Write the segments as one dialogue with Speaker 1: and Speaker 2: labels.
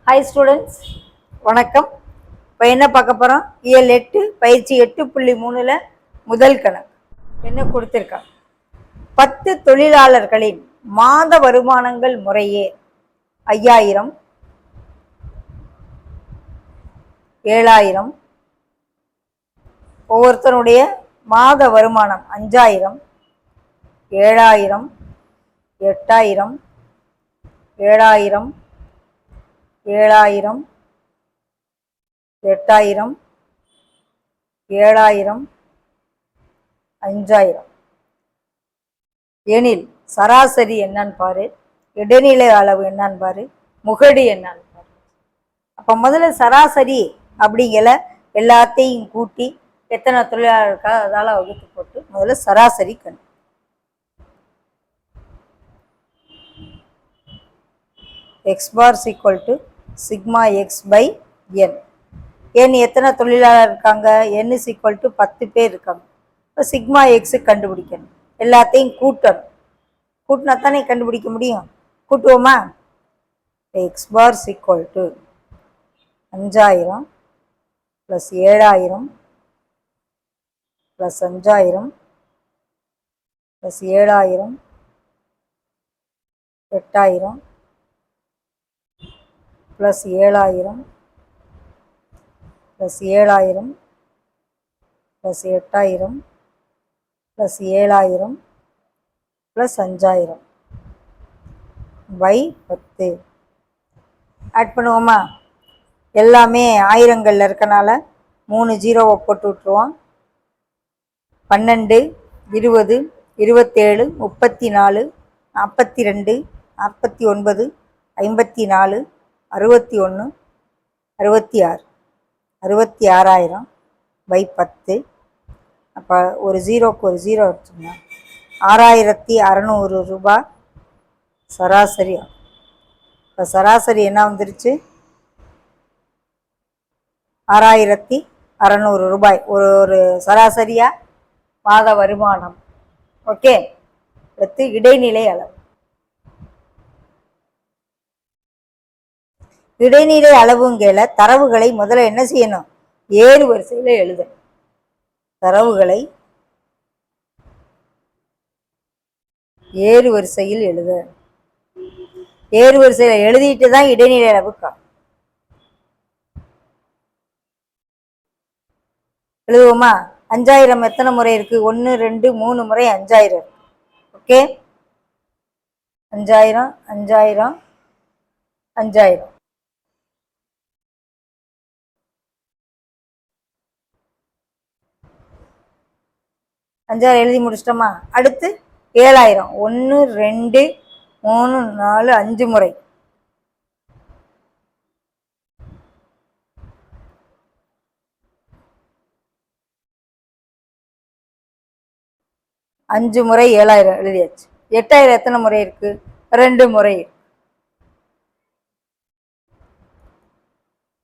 Speaker 1: Hi students, வணக்கம். இப்போ என்ன பார்க்க போகிறோம்? இயல் 8 பயிற்சி 8.3 முதல் கணக்கு என்ன கொடுத்துருக்காங்க? 10 தொழிலாளர்களின் மாத வருமானங்கள் முறையே 5000, 7000, ஒவ்வொருத்தருடைய மாத வருமானம் 5000, 7000, 8000, 7000, 7000, 8000, 7000, 5000 எனில் சராசரி என்னன்னு பாரு, இடைநிலை அளவு என்னன்னு பாரு, முகடு என்னன்னு பாரு. அப்போ முதல்ல சராசரி அப்படிங்கிற எல்லாத்தையும் கூட்டி எத்தனை தொழிலாளர் இருக்கா அதால வகுத்து போட்டு முதல்ல சராசரி கண். x bar is equal to sigma x by n. n எத்தனை தொழிலாளர் இருக்காங்க? n is equal to 10 பேர் இருக்காங்க. இப்போ சிக்மா எக்ஸு கண்டுபிடிக்கணும், எல்லாத்தையும் கூட்டணும். கூட்டினா தானே கண்டுபிடிக்க முடியும். கூட்டுவோமா? x bar is equal to 5000 plus 7000 plus 5000 plus 7000 8000 plus 7000 plus 7000 plus 8000 plus 7000 plus 5000 by 10. Add பண்ணுவோமா? எல்லாமே ஆயிரங்கள்ல இருக்கனால 3 ஜீரோவை போட்டு விட்டுருவோம். 12, 20, 27, 34, 42, 49, 54, 61, 66, 66,000 by 10. அப்போ ஒரு ஜீரோக்கு ஒரு ஜீரோ வச்சோம்னா 6600 ரூபாய் சராசரி. இப்போ சராசரி என்ன வந்துருச்சு? 6600 ரூபாய் ஒரு சராசரியா மாத வருமானம். ஓகே, அடுத்து இடைநிலை அளவு. இடைநிலை அளவுங்கிற தரவுகளை முதல்ல என்ன செய்யணும்? ஏறு வரிசையில் எழுதணும். தரவுகளை ஏறு வரிசையில் எழுத. ஏறு வரிசையில் எழுதிட்டு தான் இடைநிலை அளவுக்கா எழுதுவோமா? 5000 எத்தனை முறை இருக்கு? 1 2 3 முறை 5000. ஓகே, 5000 5000 5000. எழுதி முடிச்சிட்டோமா? அடுத்து 7000 1 2 3 4 5 முறை. அஞ்சு முறை 7000 எழுதியாச்சு. 8000 எத்தனை முறை இருக்கு? 2 முறை.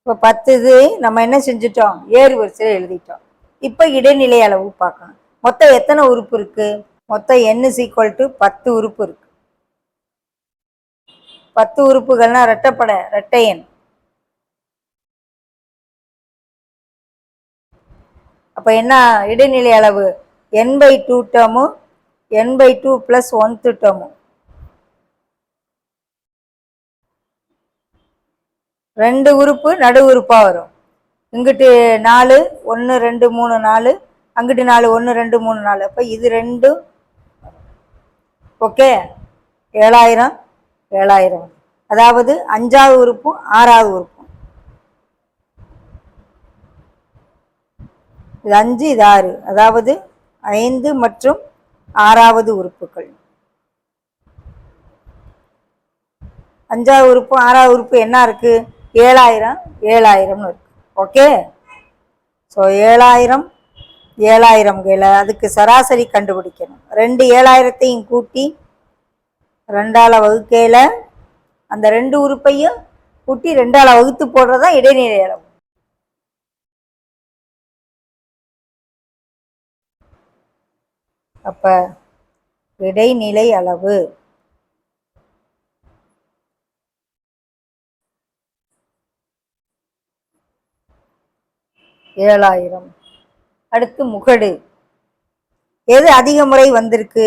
Speaker 1: இப்போ 10 இது நம்ம என்ன செஞ்சிட்டோம்? ஏறு வரிசையில் எழுதிட்டோம். இப்போ இடைநிலை அளவு பார்க்கணும். மொத்தம் எத்தனை உறுப்பு இருக்கு? மொத்தம் n is equal to 10 உறுப்பு இருக்கு. 10 உறுப்புகள்னா இரட்டை எண். அப்ப என்ன இடைநிலை அளவு? n/2 டேர்மும் n/2 plus 1th டேர்மும். 2 உறுப்பு நடு உறுப்பா வரும். இங்கிட்டு 4 1 2 3 4, அங்கிட்டு 4 1 2 3 4. அப்ப இது 2. ஓகே, 7000 7000. அதாவது 5வது உறுப்பும் 6வது உறுப்பும். இது 5 இது 6, அதாவது 5 மற்றும் 6வது உறுப்புகள். 5வது உறுப்பு 6வது உறுப்பு என்ன இருக்கு? 7000 7000 இருக்கு. ஓகே, ஸோ 7000 7000 அதுக்கு சராசரி கண்டுபிடிக்கணும். 2 7000த்தையும் கூட்டி 2ஆல வகுக்கையில் அந்த 2 உறுப்பையும் கூட்டி 2ஆல வகுத்து போடுறதா இடைநிலை அளவு. அப்ப இடைநிலை அளவு 7000. அடுத்து முகடு. எது அதிக முறை வந்திருக்கு?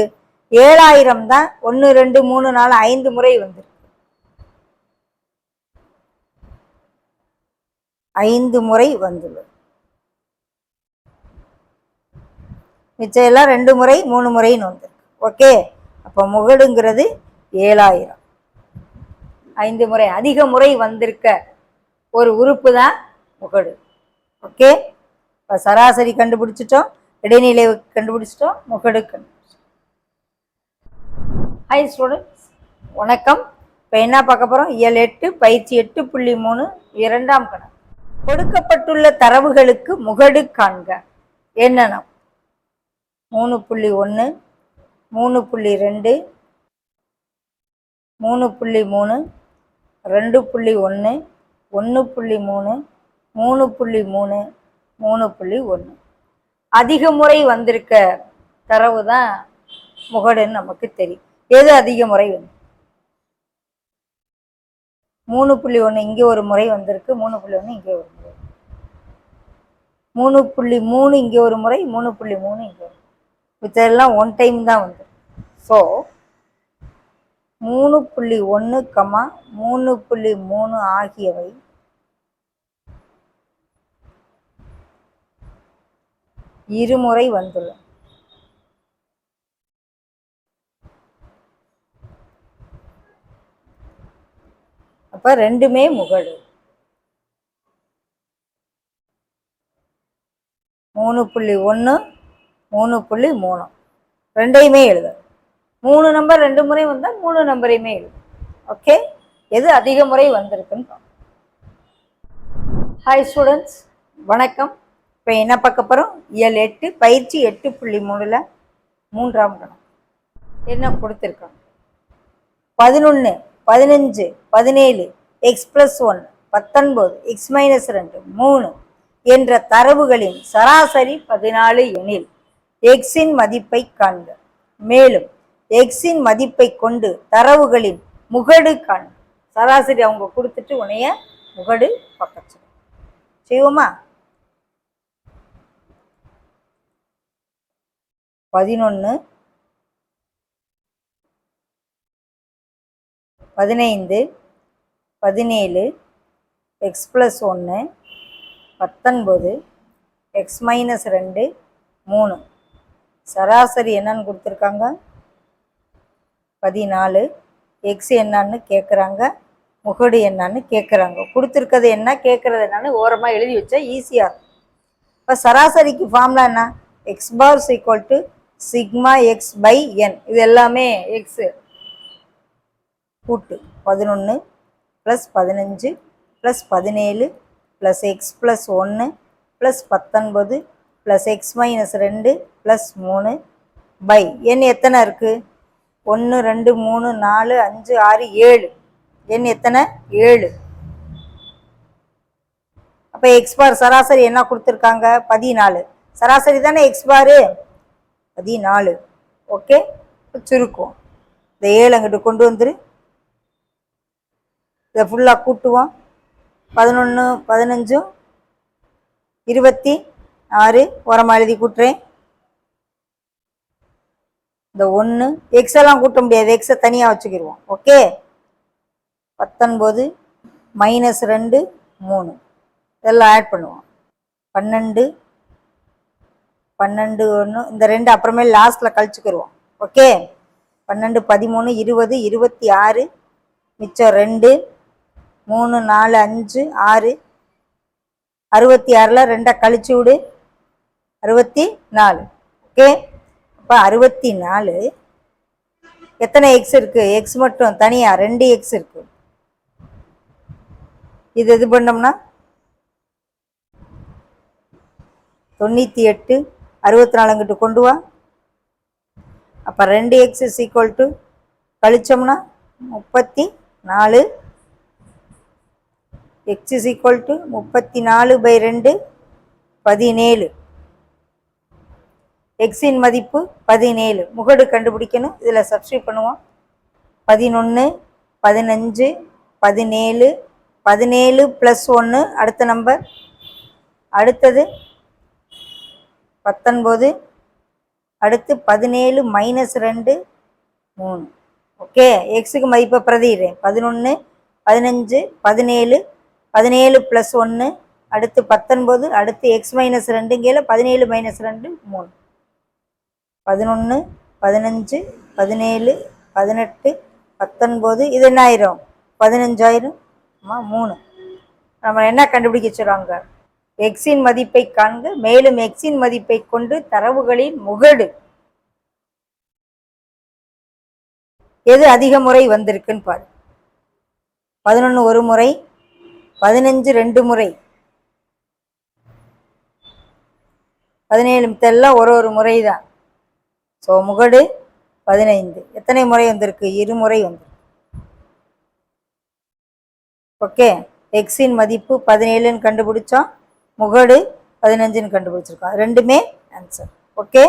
Speaker 1: 7000 தான் 1 2 3 4 5 முறை வந்திருக்கு. 5 முறை வந்துள்ளது. மிச்சம் எல்லாம் 2 முறை 3 முறைன்னு வந்திருக்கு. ஓகே, அப்போ முகடுங்கிறது 7000. 5 முறை அதிக முறை வந்திருக்க ஒரு உறுப்பு தான் முகடு. ஓகே, இப்போ சராசரி கண்டுபிடிச்சிட்டோம், இடைநிலை கண்டுபிடிச்சிட்டோம், முகடு கண்டுபிடிச்சிட்டோம். ஹை ஸ்டூடெண்ட்ஸ், வணக்கம். இப்போ என்ன பார்க்க போகிறோம்? இயல் 8 பயிற்சி 8.3 2ஆம் கணக்கு. கொடுக்கப்பட்டுள்ள தரவுகளுக்கு முகடு காண்க. என்னென்ன? 3.1 3.2 3.3 2.1 1.3 3.3 3.1. அதிக முறை வந்திருக்க தரவு தான் முகடுன்னு நமக்கு தெரியும். எது அதிக முறை வந்து? 3.1 இங்கே ஒரு முறை வந்திருக்கு, 3.1 இங்கே ஒரு முறை, 3.3 இங்கே ஒரு முறை, 3.3 இங்கே ஒரு முறை. இதெல்லாம் ஒன் டைம் தான் வந்து. ஸோ 3.1, 3.3 ஆகியவை இருமுறை வந்துள்ளன. அப்ப ரெண்டுமே முகடு. 3.1 3.3 ரெண்டையுமே எழுத. 3 நம்பர் 2 முறை வந்தால் 3 நம்பரையுமே எழுது. ஓகே, எது அதிக முறை வந்திருக்குன்னு. ஹாய் ஸ்டூடெண்ட்ஸ், வணக்கம். இப்போ என்ன பார்க்க போகிறோம்? இயல் 8 பயிற்சி 8.3 3ஆம் கணக்கு. என்ன கொடுத்துருக்காங்க? 11 15 17 x+1 19 x-2 3 என்ற தரவுகளின் சராசரி 14 எனில் எக்ஸின் மதிப்பை காண்க. மேலும் எக்ஸின் மதிப்பை கொண்டு தரவுகளின் முகடு காண்க. சராசரி அவங்க கொடுத்துட்டு உனைய முகடு பக்கத்து செய்வோமா? 11 15 17 x+1 19 x-2 3. சராசரி என்னன்னு கொடுத்துருக்காங்க? 14. எக்ஸ் என்னன்னு கேட்குறாங்க, முகடு என்னன்னு கேட்குறாங்க. கொடுத்துருக்கிறது என்ன, கேட்குறது என்னன்னு ஓரமாக எழுதி வச்சா ஈஸியாக இருக்கும். இப்போ சராசரிக்கு ஃபார்முலா என்ன? X bar equal to sigma X by N. இது எல்லாமே எக்ஸு கூட்டு. 11 + 15 + 17 + x+1 + 19 + x-2 + 3 பை என் எத்தனை இருக்குது? 1 2 3 4 5 6 7. என் எத்தனை? 7. அப்போ எக்ஸ் பார் சராசரி என்ன கொடுத்துருக்காங்க? 14. சராசரி தானே எக்ஸ் பாரு, 14. ஓகே, சுருக்குவோம். இந்த 7 அங்கிட்டு கொண்டு வந்துரு, இதை ஃபுல்லாக கூட்டுவோம். 11 15 26 ஓரமாக எழுதி கூட்டுறேன். இந்த 1 எக்ஸ் எல்லாம் கூட்ட முடியாது, எக்ஸை தனியாக வச்சுக்கிடுவோம். ஓகே, 19 -2 3 இதெல்லாம் ஆட் பண்ணுவோம். 12 12 1 இந்த 2 அப்புறமே லாஸ்ட்டில் கழிச்சுக்கிடுவோம். ஓகே, 12 13 20 26 மிச்சம் 2 3 4 5 6 66ல் 2 கழிச்சு விடு, 64. ஓகே, அப்போ 64. எத்தனை எக்ஸ் இருக்கு? எக்ஸ் மட்டும் தனியா 2 எக்ஸ் இருக்கு. இது பண்ணோம்னா 98 64 அங்கிட்டு கொண்டு வா. அப்போ 2x = கழிச்சோம்னா 34. x = 34/2 17. எக்ஸின் மதிப்பு 17. முகடு கண்டுபிடிக்கணும், இதில் சப்ஸ்டியூட் பண்ணுவோம். 11 15 17 17 + 1 அடுத்த நம்பர் அடுத்தது 19, அடுத்து 17 மைனஸ் 2 3. ஓகே, எக்ஸுக்கு மதிப்பை பிரதியிடுறேன். 11 15 17 17 ப்ளஸ் 1 அடுத்து 19 அடுத்து எக்ஸ் மைனஸ் 2 17 மைனஸ் 2 3. 11 15 17 18 19 இது என்ன ஆயிரும் 15 ஆயிரும். 3. நம்ம என்ன கண்டுபிடிக்க சொல்றாங்க? எக்ஸின் மதிப்பை காண்க, மேலும் எக்ஸின் மதிப்பை கொண்டு தரவுகளின் முகடு எது அதிக முறை வந்திருக்குன்னு பாரு. 11 ஒரு முறை, 15 2 முறை, 17 மித்தெல்லாம் ஒரு முறை தான். ஸோ முகடு 15 எத்தனை முறை வந்திருக்கு? 2 முறை வந்திருக்கு. ஓகே, எக்ஸின் மதிப்பு 17ன்னு கண்டுபிடிச்சோம், முகடு 15ன்னு கண்டுபிடிச்சிருக்கோம். ரெண்டுமே ஆன்சர். ஓகே.